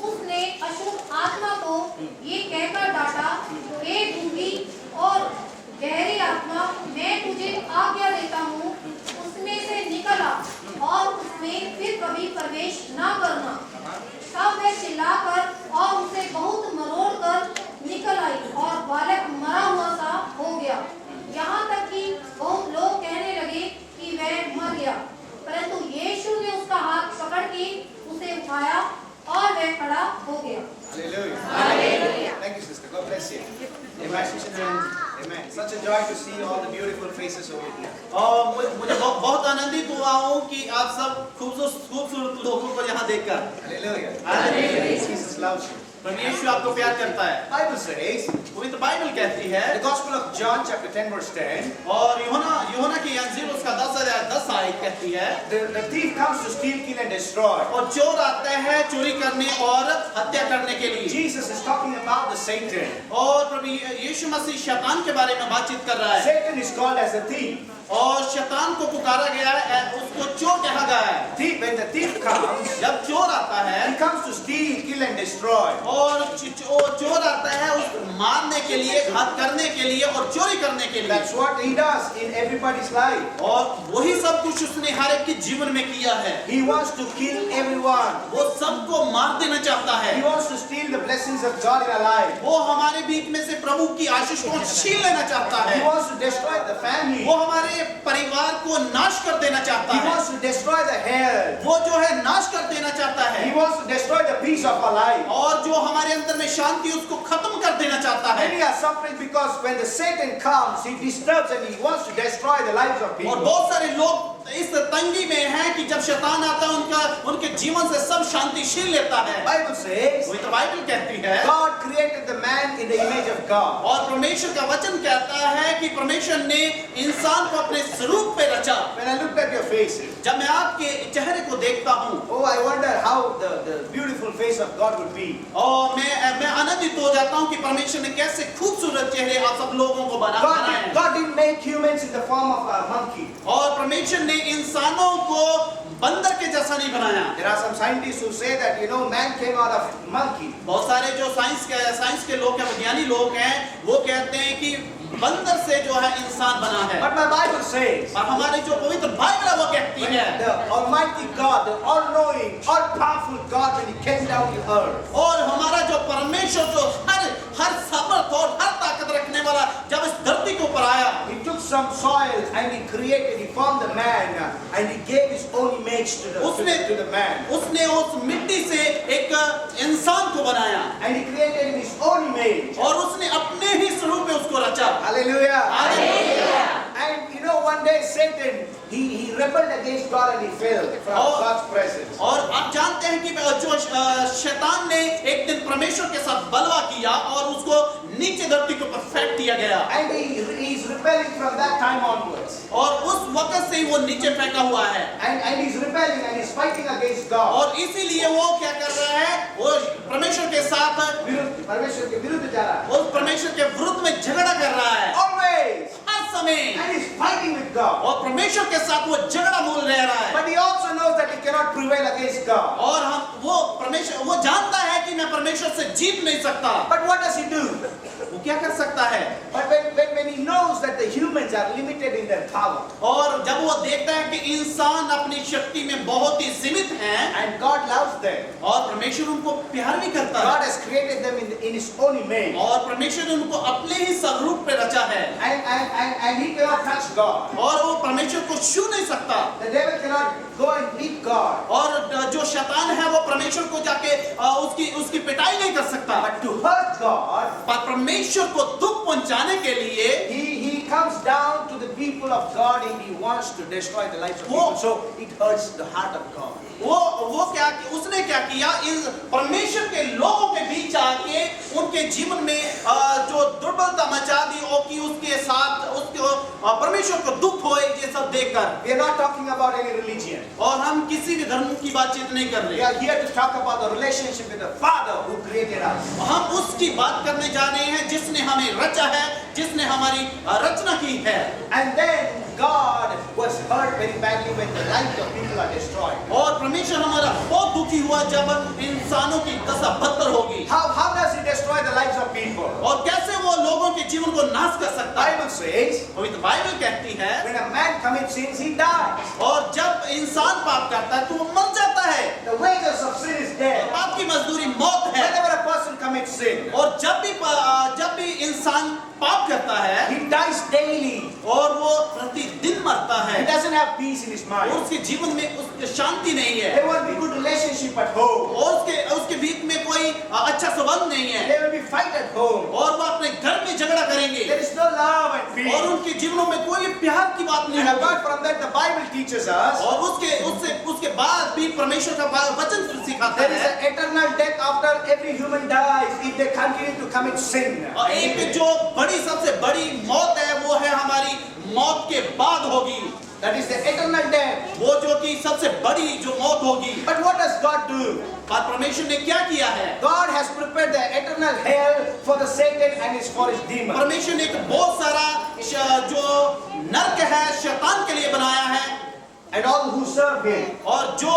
उसने अशुद्ध आत्मा को ये कहकर डांटा, हे गूंगी और गहरी आत्मा, मैं तुझे आज्ञा देता हूँ, उसमें से निकल आ और उसमें फिर कभी प्रवेश न करना। तब वह चिल्लाकर और उसे बहुत मरोड़ कर निकल आई और बालक मरा हुआ सा हो गया। यहाँ तक कि बहुत लोग कहने लगे कि वह मर गया, परंतु यीशु ने उसका हाथ पकड़ के उसे उठाया और वह खड़ा हो गया। Hallelujah. Thank you, sister. God bless you. Amen. Amen. Such a joy to see all the beautiful faces over here. और मुझे बहुत आनंदित हुआ हूँ कि आप सब खूबसूरत लोगों को यहाँ देखकर। Hallelujah. Hallelujah. Jesus loves you. परमेश्वर आपको प्यार करता है। Bible says, पवित्र बाइबल कहती है, the Gospel of John chapter 10 verse 10, और यूहन्ना की अंजील उसका 10 आयत कहती है, the thief comes to steal, kill and destroy. और चोर आता है चोरी करने और हत्या करने के लिए। Jesus is talking about the Satan. और प्रभु यीशु मसीह शैतान के बारे में बातचीत कर रहा है। Satan is called as a thief. और शैतान को पुकारा गया है, उसको चोर कहा गया है। When the thief comes, जब चोर आता है, he comes to steal, kill and destroy. और चोर आता है उसको मारने के लिए, घात करने के लिए और चोरी करने के लिए। That's what he does in everybody's life. और वही सब कुछ उसने हर एक के जीवन में किया है। He wants to kill everyone. वो सबको मार देना चाहता है। He wants to steal the blessings of God in our life. वो हमारे बीच में से प्रभु की आशीष को छीन लेना चाहता है। He wants to destroy the family. वो हमारे परिवार को नाश कर देना चाहता He है। wants to destroy the health. वो जो है नाश कर देना चाहता है। He wants to destroy the peace of our life. और जो हमारे अंदर में शांति उसको खत्म कर देना चाहता है। Many are suffering because when the Satan comes, he disturbs and he wants to destroy the lives of और people. बहुत सारे लोग इस तंगी में हैं कि जब शैतान आता है उनके जीवन से सब शांति छीन लेता है। Bible says, पवित्र बाइबल कहती है, God created the man in the image of God. और परमेश्वर का वचन कहता है कि परमेश्वर ने इंसान को अपने स्वरूप पे रचा। When I looked at your faces, जब मैं आपके चेहरे को देखता हूँ, oh, I wonder how the beautiful face of God would be. और मैं आनंदित हो जाता हूँ कि परमेश्वर ने कैसे खूबसूरत चेहरे आप सब लोगों को बनाया है। God didn't make humans in the form of a monkey. और परमेश्वर ने इंसानों को बंदर के जैसा नहीं बनाया। There are some scientists who say that man came out of monkey. बहुत सारे जो साइंस के लोग हैं, विज्ञानी लोग हैं, वो कहते हैं कि बंदर से जो है इंसान बना है। But my Bible says, और हमारी जो पवित्र बाइबल है वो कहती है, the Almighty God, the all-knowing, all-powerful God, when He came down to earth, और हमारा जो परमेश्वर जो हर सामर्थ और हर ताकत रखने वाला जब इस धरती को ऊपर आया, He took some soil and He created, He formed the man, and He gave His own image to the man. उसने उस मिट्टी से एक इंसान को बनाया, And He created in His own image. और उसने अपने ही स्वरूप में उसको रचा। Hallelujah. Hallelujah. And one day Satan, he rebelled against God and he fell from God's presence. और आप जानते हैं कि जो शैतान ने एक दिन परमेश्वर के साथ बलवा किया और उसको नीचे धरती के ऊपर फेंक दिया गया। And he's rebelling from that time onwards. और उस वक्त से ही वो नीचे फेंका हुआ है। And he's rebelling and he's fighting against God. और इसीलिए वो क्या कर रहा है? वो परमेश्वर के साथ परमेश्वर के विरुद्ध जा रहा है। वो परमेश्वर के विरुद्ध में झगड़ा कर रहा है। Always. हर समय। And he's fighting with God. और परमेश्वर के साथ वो झगड़ा मूल रह रहा है। But he also knows that he cannot prevail against God. और वो जानता है कि मैं परमेश्वर से जीत नहीं सकता। But what does he do? वो क्या कर सकता है? But when he knows that the humans are limited in their power. और जब वो देखता है कि इंसान अपनी शक्ति में बहुत ही सीमित हैं, And God loves them. और परमेश्वर उनको प्यार भी करता है। God has created them in His own image. और परमेश्वर ने उनको अपने ही स्वरूप पे रचा है। And he cannot touch God. और वो परमेश्वर को छू नहीं सकता। The devil cannot go and beat God. और जो शैतान है वो परमेश्वर को जाके उसकी पिटाई नहीं कर सकता। But to hurt God, पर परमेश्वर को दुख पहुंचाने के लिए he comes down to the people of God and he wants to destroy the lives of people. So it hurts the heart of God. उसने क्या किया? इस परमेश्वर के लोगों के बीच आके उनके जीवन में जो दुर्बलता मचा दी और कि उसके साथ परमेश्वर को दुख होए ये सब देखकर। We are not talking about any religion. और हम हम किसी भी धर्म की बातचीत नहीं कर We रहे। are here to talk about the relationship with the Father who created us. हम उसकी बात करने जा रहे हैं जिसने हमें रचा है, जिसने हमारी रचना की है। And then God was hurt very badly when the lives of people are destroyed. और परमेश्वर हमारा बहुत दुखी हुआ जब इंसानों की दशा बदतर होगी। How does He destroy the lives of people? और कैसे वो लोगों के जीवन को नाश कर सकता है? Bible says, पवित्र बाइबल कहती है, when a man commits sins, he dies. और जब इंसान पाप करता है तो वो मर जाता है। The wages of sin is death. पाप की मजदूरी मौत है। Whenever a person commits sin, और जब भी इंसान पाप करता है he dies daily. और वो प्रतिदिन मरता He है, doesn't have peace in his और mind. उसके जीवन में उसकी शांति नहीं है, There won't be good relationship at home. और उसके बीच में कोई अच्छा संबंध नहीं है, There will be fight at home. और वो अपने घर में झगड़ा करेंगे, There is no love and peace. और उनके जीवनों में कोई प्यार की बात नहीं And होगी। apart from that, the Bible teaches us और उसके बाद भी परमेश्वर का वचन सिखाता there is है, an eternal death after every human dies if they continue to commit sin. और एक जो सबसे बड़ी मौत है वो है हमारी मौत के बाद होगी। That is the eternal death. वो जो कि सबसे बड़ी जो मौत होगी। But what does God do? और परमेश्वर ने क्या किया है? God has prepared the eternal hell for the Satan and his for his demons. परमेश्वर ने एक बहुत सारा जो नरक है शैतान के लिए बनाया है, And all who serve him. और जो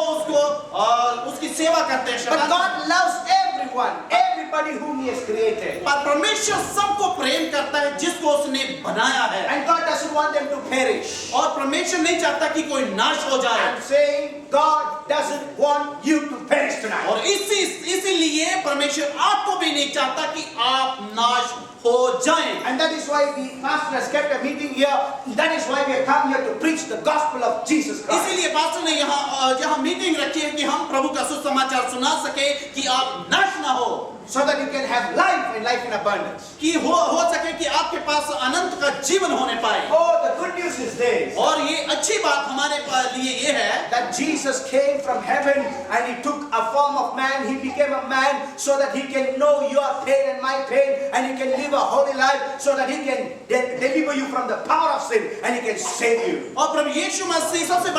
उसकी सेवा करते हैं But शैतान। God loves everyone, everybody whom he has created. पर परमेश्वर सबको प्रेम करता है जिसको उसने बनाया है, And God doesn't want them to perish. और परमेश्वर नहीं चाहता कि कोई नाश हो जाए। I'm saying God doesn't want you to perish tonight. और इसीलिए परमेश्वर आपको भी नहीं चाहता कि आप नाश हो जाएं। And that is why the pastor has kept a meeting here. That is why we have come here to preach the gospel of Jesus Christ. इसीलिए पास्टर ने यहाँ मीटिंग रखी है कि हम प्रभु का सुसमाचार सुना सके कि आप नाश ना हो, So that you can have life and life in abundance. कि हो सके कि आपके पास अनंत का जीवन होने पाए। Oh, the good news is this. और ये अच्छी बात हमारे लिए ये है That Jesus came from heaven and he took a form of man. He became a man so that he can know your pain and my pain, and he can live a holy life so that he can deliver you from the power of sin and he can save you. और प्रभु यीशु मसीह सबसे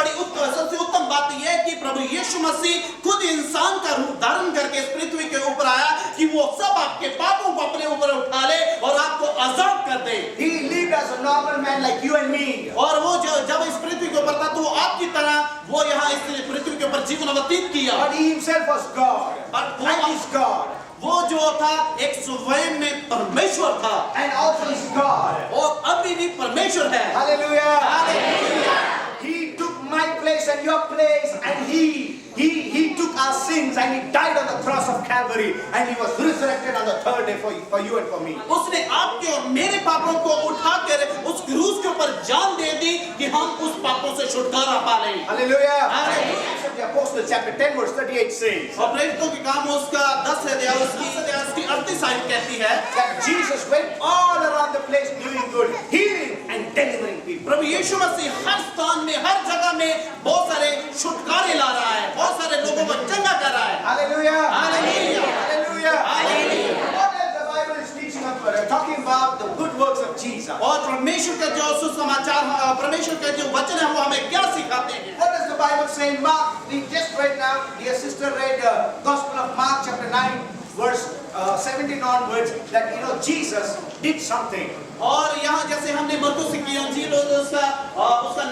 उत्तम बात यह है कि प्रभु यीशु मसीह खुद इंसान का रूप धारण करके इस पृथ्वी के ऊपर आया कि वो सब आपके पापों को अपने ऊपर उठा ले और आपको आजाद कर दे। He lived as a normal man like you and me. और वो जब इस पृथ्वी के ऊपर था तो आपकी तरह वो यहाँ इस पृथ्वी के ऊपर जीवन व्यतीत किया। But he himself was God. But And is God. वो जो था एक स्वयं में परमेश्वर था And also is God. और अभी भी परमेश्वर है। Hallelujah. Hallelujah. He took my place and your place, and he took our sins and he died on the cross of Calvary, and he was resurrected on the third day for you and for me. उसने आपके और मेरे पापों को उठाकर उस क्रूस के ऊपर जान दे दी कि हम उस पापों से छुटकारा पा लें। Hallelujah. Hallelujah. Acts of the Apostles chapter 10 verse 38 says और प्रेरितों के काम उसका 10 अध्याय उसकी 38 आयत कहती है that Jesus went all around the place doing good, healing and delivering people. प्रभु यीशु मसीह हर स्थान में हर जगह में बहुत सारे छुटकारे ला रहा है, बहुत सारे लोगों को चंगा कर रहा है। Hallelujah. Hallelujah. Hallelujah. Hallelujah. What else the Bible is teaching us? We're talking about the good works of Jesus. और परमेश्वर का जो सुसमाचार परमेश्वर का जो वचन है वो हमें क्या सिखाते हैं? What does the Bible say in Mark? We just read now, dear sister read Gospel of Mark chapter 9 verse 17 onwards, that Jesus did something. और यहाँ जैसे हमने मरकुस की अंजील उसका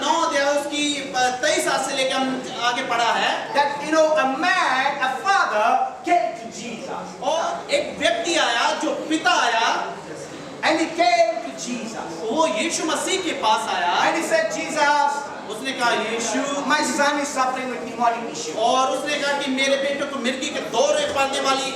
9 अध्याय उसकी 23 आयत से लेकर हम आगे पढ़ा है That a father came to Jesus. और एक व्यक्ति आया जो पिता आया And he came to Jesus. वो यीशु मसीह के पास आया And he said, Jesus, उसने कहा यीशु my son is suffering with demonic issue. और उसने कहा कि मेरे बेटे को मिर्गी के दौरे पड़ने वाली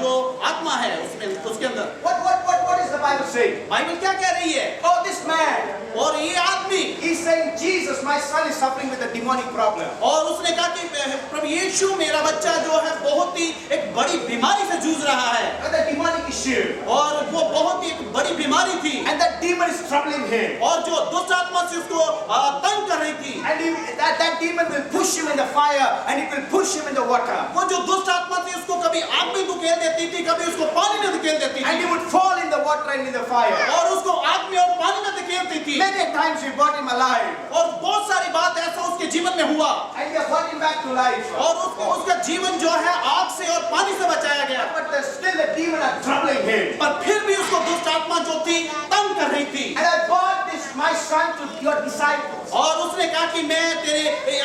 जो आत्मा है उसके अंदर। What is the Bible saying? Bible क्या कह रही है? Oh, this man, और ये आदमी he's saying, Jesus, my son is suffering with a demonic problem. और उसने कहा कि प्रभु यीशु मेरा बच्चा जो है बहुत ही एक बड़ी बीमारी से जूझ रहा है With a demonic issue. और वो बहुत ही एक बड़ी बीमारी थी And that demon is troubling him. और जो दुष्ट आत्मा से उसको तंग कर रही थी And that demon will push him in in the fire and it will push him in the water. वो जो दुष्ट आत्मा थी उसको कभी आग में धकेल देती थी, कभी उसको पानी में धकेल देती And थी, he would fall in the water and in the fire. और उसको आग में और पानी में धकेलती थी। Many times we brought him alive. और बहुत सारी बात ऐसा उसके जीवन में हुआ, And we have brought him back to life. और उसका जीवन जो है आग से और पानी से बचाया गया, But still the demon are troubling him. पर फिर भी उसको दुष्ट आत्मा जो थी तंग कर रही थी। And I brought this my son to your disciples. और उसने कहा कि मैं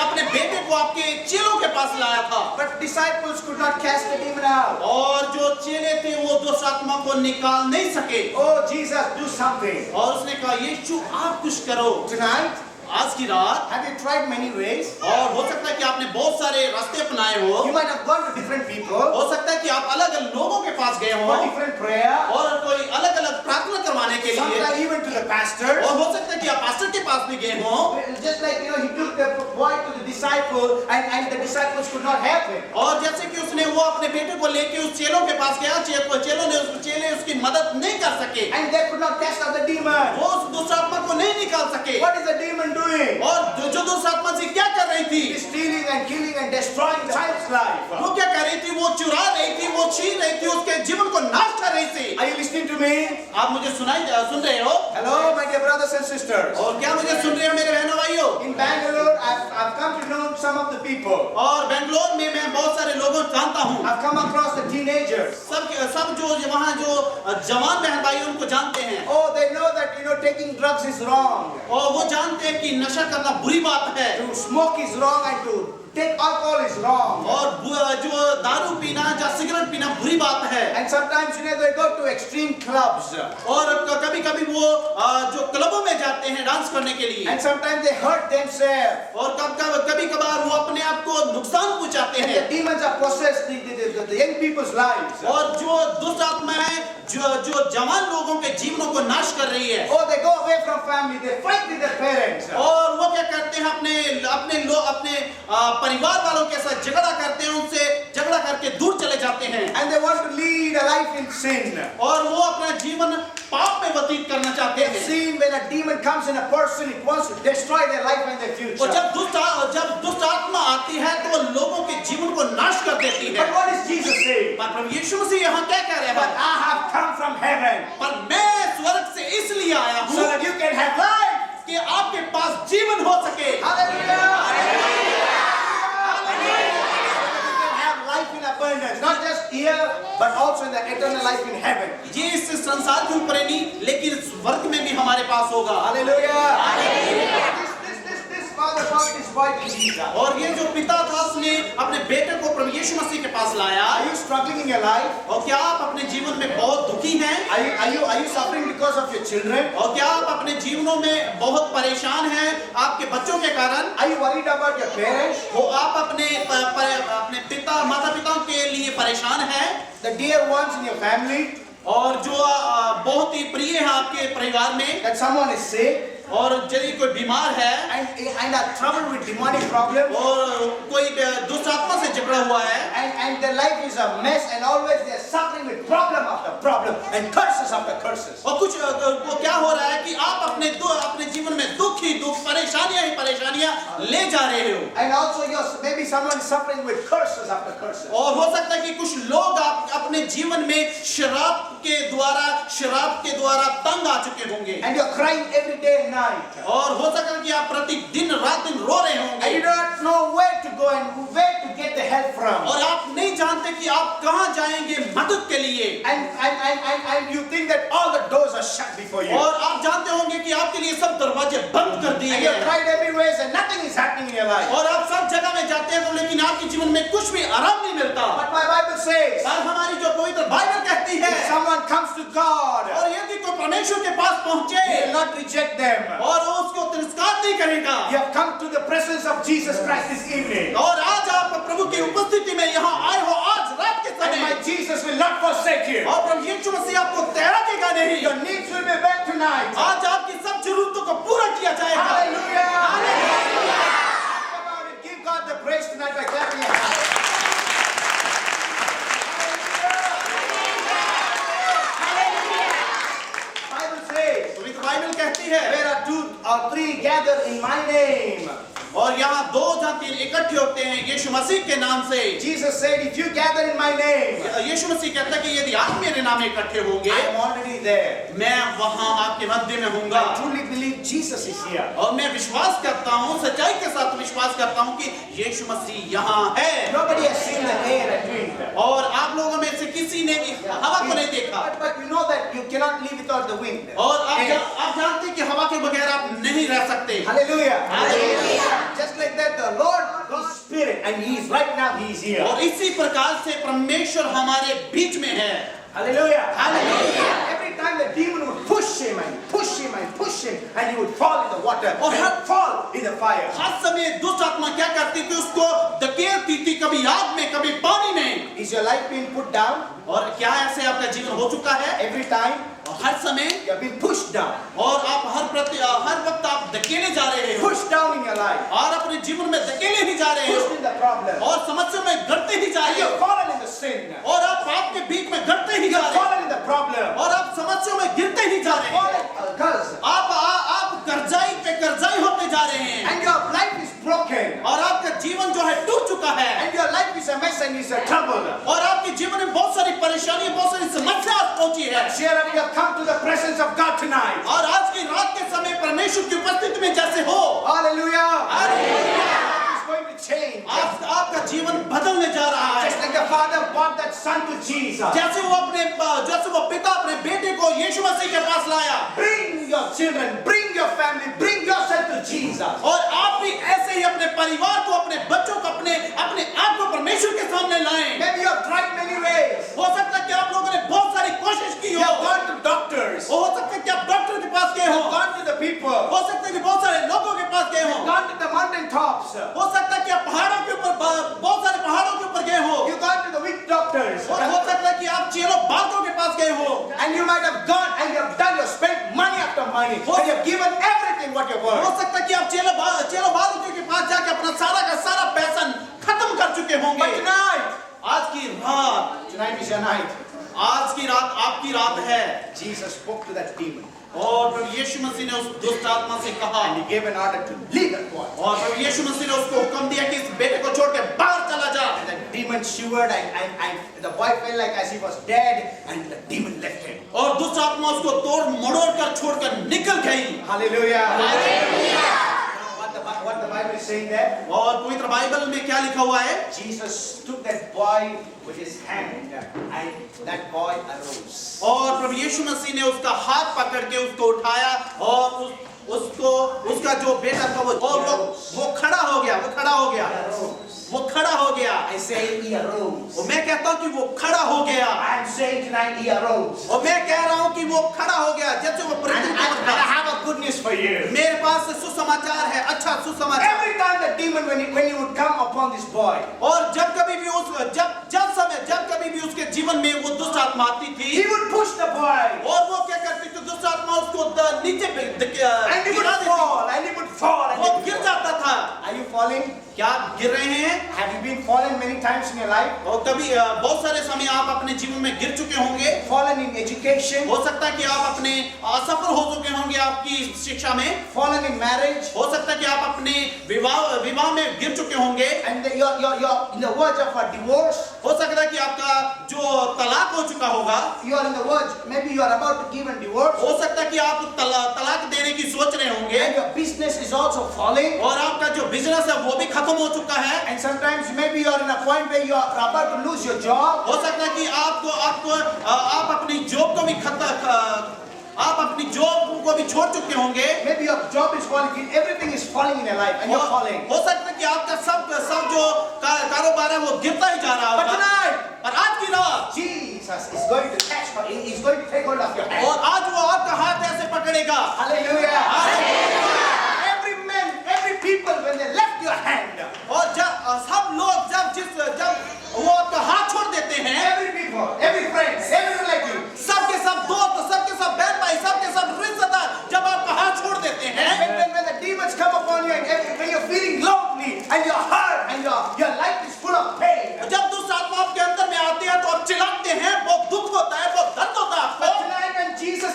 अपने बेटे को आपके चेलों के पास लाया था, But disciples could not cast the demon out. और जो चेले थे वो दुष्ट आत्मा को निकाल नहीं सके। Oh Jesus, do something. और उसने कहा यीशु आप कुछ करो। Tonight, आज की रात, have you tried many ways? और हो सकता है कि आपने बहुत सारे रास्ते अपनाए हो, You might have gone to different people हो सकता है कि आप अलग अलग लोगों के पास गए हो, for different prayer. और कोई अलग अलग प्रार्थना करवाने के लिए, Sometimes even to the pastor. और हो सकता है कि आप पास्टर के पास भी गए हो, Just like he took the boy to the disciple and the disciples could not help him. और जैसे कि उसने वो अपने बेटे को लेके उस चेलों के पास गया, चेले उसकी मदद नहीं कर सके, And they could not cast out the demon. वो उस दुष्ट आत्मा को नहीं निकाल सके। What is the demon doing? और जो दुष्ट आत्मा से क्या कर रही थी? Stealing and killing and destroying the child's life. वो क्या कर रही थी? वो चुरा रही थी, वो छीन रही थी, उसके जीवन को नाश कर रही थी। Are you listening to me? आप मुझे सुन रहे हो? Hello, my dear brothers and sisters. और क्या मुझे सुन रहे हो मेरे बहनों भाइयों? In Bangalore, I've come to know some of the people. और बेंगलोर में मैं बहुत सारे लोगों को जानता हूँ। I've come across the teenagers. सब जो वहाँ जो जवान बहन भाई उनको जानते हैं, Oh, they know that taking drugs is wrong. और वो जानते हैं कि नशा करना बुरी बात है, To smoke is wrong and to take alcohol is wrong. और जो दारू पीना या सिगरेट पीना बुरी बात है। And sometimes they go to extreme clubs. और कभी-कभी वो जो क्लबों में जाते हैं डांस करने के लिए, And sometimes they hurt themselves. और कभी-कभार वो अपने आप को नुकसान पहुंचाते And the हैं, demons are possessed the young people's lives. और जो दुष्ट आत्मा है जो जवान लोगों के जीवनों को नाश कर रही है, Oh, they go away from family. They fight with their parents. और वो क्या करते हैं अपने परिवार वालों के साथ झगड़ा करते हैं, उनसे झगड़ा करके दूर चले जाते हैं, And they want to lead a life in sin. और वो अपना जीवन पाप में व्यतीत करना चाहते They've हैं। seen when a demon comes in a person, it wants to destroy their life and their future. और जब दुष्ट आत्मा आती है तो वो लोगों के जीवन को नाश कर देती है। But what is Jesus saying? पर प्रभु यीशु मसीह यहाँ क्या कह रहे But हैं? I have come from heaven पर मैं स्वर्ग से इसलिए आया so हूँ that you can have life. कि आपके पास जीवन हो सके। Hallelujah. Have life in abundance, not just here, but also in the eternal life in heaven. ये इस संसार के ऊपर नहीं, लेकिन स्वर्ग में भी हमारे पास होगा। Hallelujah. This father brought this boy to Jesus. और ये जो पिता था उसने अपने बेटे को प्रभु यीशु मसीह के पास लाया। Are you struggling in your life? और क्या आप अपने जीवन में बहुत दुखी हैं? Are you suffering because of your children? और क्या आप अपने जीवनों में बहुत परेशान हैं आपके बच्चों के कारण? Are you worried about your parents? वो आप अपने पिता माता पिताओं के लिए परेशान हैं? The dear ones in your family? और जो बहुत ही प्रिय है आपके परिवार में, That someone is sick और यदि कोई बीमार है and are troubled with demonic problems? और कोई दुष्ट आत्मा से झगड़ा हुआ है, And their life is a mess and always they are suffering with problem after problem and curses after curses. और कुछ वो क्या हो रहा है कि आप अपने जीवन में दुख ही दुख, परेशानियां ही परेशानियां ले जा रहे हो, And also maybe someone is suffering with curses after curses. और हो सकता है कि कुछ लोग आप अपने जीवन में शराब के द्वारा तंग आ चुके होंगे, And you're crying every day and night. और हो सकता है कि आप प्रतिदिन रात दिन रो रहे And you होंगे, do not know where to go and where to get the help from. और आप नहीं जानते कि आप कहां जाएंगे मदद के लिए, And you think that all the doors are shut before you. और आप जानते होंगे कि आपके लिए सब दरवाजे बंद कर दिए And गए you've हैं, tried everywhere and nothing is happening in your life. और आप सब जगह में जाते हैं तो लेकिन आपके जीवन में कुछ भी आराम नहीं मिलता। But my Bible says, पर हमारी जो पवित्र बाइबल कहती है, if someone comes to God, और यदि कोई परमेश्वर के पास पहुंचे He will not reject them. और वो उसको तिरस्कार नहीं करेगा, You have come to the presence of Jesus Christ this evening. और आज आप प्रभु की उपस्थिति में यहाँ आए हो आज रात के And my समय, Jesus will not forsake you. और प्रभु यीशु मसीह आपको त्यागेगा नहीं। Your needs will be met tonight. आज आपकी सब जरूरतों को पूरा किया जाएगा। Hallelujah. Come on and give God the praise tonight by clapping your hands. Bible says, पवित्र बाइबल कहती है, where are 2 or 3 gather in my name. और यहाँ 2 जहाँ 3 इकट्ठे होते हैं यीशु मसीह के नाम से, Jesus said, if you gather in my name, यीशु मसीह कहता है कि यदि आप मेरे नाम में इकट्ठे होंगे, I am already there. मैं वहाँ आपके मध्य में हूँगा। I truly believe Jesus is here. और मैं विश्वास करता हूँ, सच्चाई के साथ विश्वास करता हूँ कि यीशु मसीह यहाँ है। Nobody has seen the air and wind. और आप लोगों में से किसी ने भी हवा को नहीं देखा, But you know that you cannot live without the wind. और Air. आप जानते हैं कि हवा के बगैर आप नहीं रह सकते। Hallelujah. Hallelujah. Just like that, the Lord is Spirit, and He is right now. He is here. और इसी प्रकार से परमेश्वर हमारे बीच में है। Hallelujah. Hallelujah. Every time the demon would push him and push him and push him, and he would fall in the water और and fall in the fire. हर समय दुष्ट आत्मा क्या करती थी, उसको धकेलती थी, कभी आग में कभी पानी में। Is your life being put down? और क्या ऐसे आपका जीवन हो चुका है? Every time हर समय you have been pushed down, और आप हर वक्त आप धकेले जा रहे हो, pushed down in your life, और अपने जीवन में धकेले ही जा रहे हो, pushed in the problem, और समस्या में गिरते ही जा and रहे you हो, have fallen in the sin, और आप पाप के बीच में गिरते ही you जा have रहे हो, fallen in the problem, और आप समस्या में गिरते ही जा रहे हो, fallen because, आप कर्जाई पे कर्जाई होते जा रहे हैं, and your life is broken, और आपका जीवन जो है टूट चुका है, and your life is a mess and is a trouble. और आपके जीवन में बहुत सारी परेशानी, बहुत सारी समस्या पहुंची है। Cheer up, you have come to the presence of God tonight. और आज की रात के समय परमेश्वर की उपस्थिति में जैसे हो, Hallelujah. Hallelujah, It's going to change. आपका जीवन बदलने जा रहा है। Just like the father brought that son to Jesus. जैसे वो पिता अपने बेटे को यीशु मसीह के पास लाया, Bring your children, bring your family, bring yourself to Jesus. और आप भी ऐसे ही अपने परिवार को, अपने बच्चों को, अपने आप को परमेश्वर के सामने लाएं। Maybe you have tried many ways. हो सकता है कि आप लोगों ने बहुत सारी कोशिश की You हो, have gone to doctors. हो सकता है कि आप डॉक्टर के पास गए You हो, have gone to the people. हो सकता है कि बहुत सारे लोगों के पास गए You हो, have gone to the mountain tops. हो सकता है कि आप पहाड़ों के ऊपर, बहुत सारे पहाड़ों के ऊपर गए हो, You have gone to the witch doctors. और हो सकता है कि आप चेलों बालकों के पास गए हो, And you might have gone and you have done, you have spent money after money. And you have given everything what you've हो earned. सकता है कि आप चेलों बालकों के पास जाके अपना सारा का सारा पैसा खत्म कर चुके होंगे। But tonight, आज की रात, tonight is your night. आज की रात आपकी रात है, Jesus spoke to that demon. और प्रभु यीशु मसीह ने उस दुष्ट आत्मा से कहा, And he gave an order to leave that boy. और प्रभु यीशु मसीह ने उसको हुक्म दिया कि इस बेटे को छोड़ के बाहर चला जा। And the demon shivered and the boy felt like as he was dead and the demon left him. और दुष्ट आत्मा उसको तोड़ मड़ोड़ कर छोड़कर निकल गई। Hallelujah. What the Bible is saying there? और पवित्र बाइबल में क्या लिखा हुआ है? Jesus took that boy with his hand and that boy arose. और प्रभु यीशु मसीह ने उसका हाथ पकड़ के उसको उठाया, और उसका जो बेटा था वो खड़ा हो गया, वो खड़ा हो गया। I say he arose. और मैं कहता हूँ कि वो खड़ा हो गया, I am saying tonight he arose. और मैं कह रहा हूँ कि वो खड़ा हो गया, जैसे वो And I have a good news for you. मेरे पास सुसमाचार है, अच्छा सुसमाचार। Every time the demon when he would come upon this boy, और जब कभी भी उसके जीवन में वो दुष्ट आत्मा आती थी, he would push the boy. और वो क्या करती थी, दुष्ट आत्मा उसको नीचे And he would गिरा देती, fall, and he would fall. And वो गिर जाता था। Are you falling? क्या आप गिर रहे हैं? Have you been fallen many times in your life? और कभी बहुत सारे समय आप अपने जीवन में गिर चुके होंगे। Fallen in education, हो सकता है कि आप अपने असफल हो चुके होंगे आपकी शिक्षा में। fallen in marriage, हो सकता है कि आप अपने विवाह में गिर चुके होंगे। and you're in the verge of a divorce. हो सकता है कि आपका जो तलाक हो चुका होगा, You are in the verge. Maybe you are about to give a divorce, हो सकता है कि आप तलाक देने की सोच रहे होंगे, and your business is also falling. और आपका जो बिजनेस है वो भी खत्म हो चुका है। And sometimes maybe you are in a point where you are about to lose your job. हो सकता है कि आप अपनी जॉब को भी छोड़ चुके होंगे। Maybe your job is falling. Everything is falling in your life, and you're falling. हो सकता है कि आपका सब जो कारोबार है वो गिरता ही जा रहा But होगा। tonight, और आज की रात, Jesus is going to catch. He's going to take hold of your hand. और आज वो आपका हाथ ऐसे पकड़ेगा। Hallelujah. Hallelujah. Every man, every people, when they left your hand, और सब लोग जब वो आपका हाथ छोड़ देते हैं, every people, every friend, every relative, सबके सब दोस्त, सबके सब बहन भाई, सबके सब रिश्तेदार जब आपका हाथ छोड़ देते हैं, when the demons come upon you, and when you're feeling lonely and you're hurt and your life is full of pain. जब दुष्ट आत्मा आपके अंदर में आती है तो आप चिल्लाते हैं, बहुत दुख होता है, बहुत दर्द होता है But आपको। tonight when Jesus,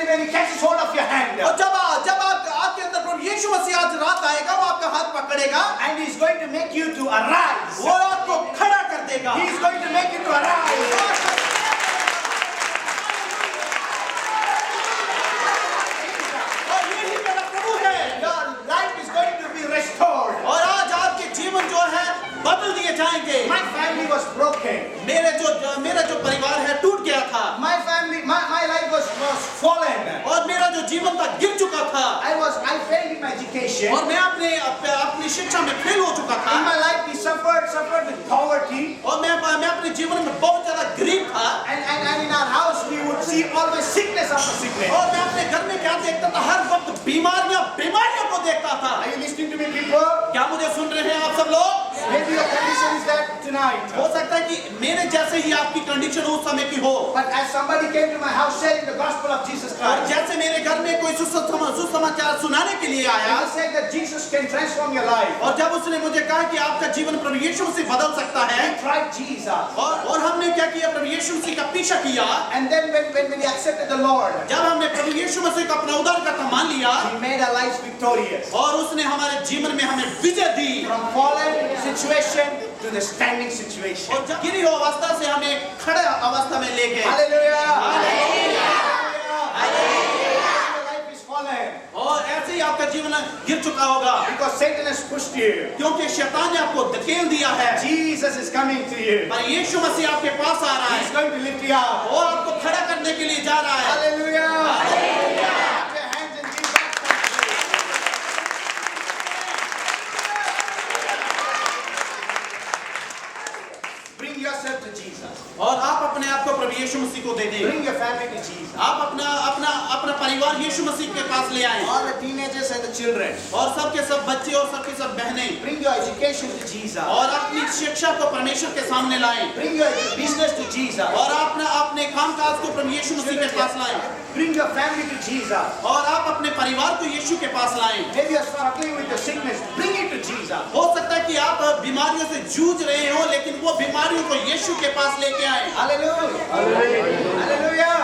when he catches hold of your hand. और जब आपके अंदर प्रभु यीशु मसीह आज रात आएगा, वो आपका हाथ पकड़ेगा And He's going to make you to arise. वो आपको खड़ा कर देगा। He's going to make you to arise. और यही मेरा प्रभु है। Your life is going to be restored. और आज आपके जीवन जो है बदल दिए जाएंगे। My family was broken. मेरा जो परिवार है टूट गया था। My family, my life was fallen. और मेरा जो जीवन था गिर चुका था। I failed in my education. और मैं अपनी शिक्षा में फेल हो चुका था। In my life, we suffered with poverty. और मैं अपने जीवन में बहुत ज्यादा गरीब था। And in our house, we would see always sickness after sickness. और मैं अपने घर में क्या देखता था, हर वक्त बीमारियों को देखता था। Are you listening to me, people? क्या मुझे सुन रहे हैं आप सब लोग? Maybe your condition is that tonight. हो सकता है कि मेरे जैसे ही आपकी कंडीशन उस समय की हो। But as somebody came to my house sharing the gospel of Jesus और Christ, जैसे मेरे घर में कोई सुसमाचार सुनाने के लिए आया, and he said that Jesus can transform your life. और जब उसने मुझे कहा कि आपका जीवन प्रभु यीशु से बदल सकता है, We tried Jesus. और हमने क्या किया, प्रभु यीशु मसीह का पीछा किया। And then when we accepted the Lord, जब हमने प्रभु यीशु मसीह को अपना उद्धारकर्ता मान लिया, He made our lives victorious. और उसने हमारे जीवन में हमें विजय दी। From fallen situation to the standing situation. और जब गिरी हुई अवस्था से हमें खड़े अवस्था में ले गए। Hallelujah. Hallelujah. Your life is fallen और ऐसे ही आपका जीवन गिर चुका होगा, because Satan has pushed you. क्योंकि शैतान ने आपको धकेल दिया है। Jesus is coming to you. पर यीशु मसीह आपके पास आ रहा He's है, going to lift you up. वो आपको खड़ा करने के लिए जा रहा है। Hallelujah. Hallelujah. Clap your hands and give God praise. Bring yourself to Jesus. और आप अपने आप को प्रभु यीशु मसीह को दे दें। Bring your family to Jesus. आप अपना परिवार यीशु मसीह के पास ले आए, All the teenagers and the children. और सबके सब बच्चे और सबके सब बहनें, Bring your education to Jesus. और अपनी शिक्षा को परमेश्वर के सामने लाएं, Bring your business to Jesus. और अपने कामकाज को प्रभु यीशु मसीह के पास लाएं, Bring your family to Jesus. और आप अपने परिवार को यीशु के पास लाएं। Maybe you're struggling with the sickness. Bring it to Jesus. हो सकता है कि आप बीमारियों से जूझ रहे हो, लेकिन वो बीमारियों को यीशु के पास लेके आए। Hallelujah. Hallelujah.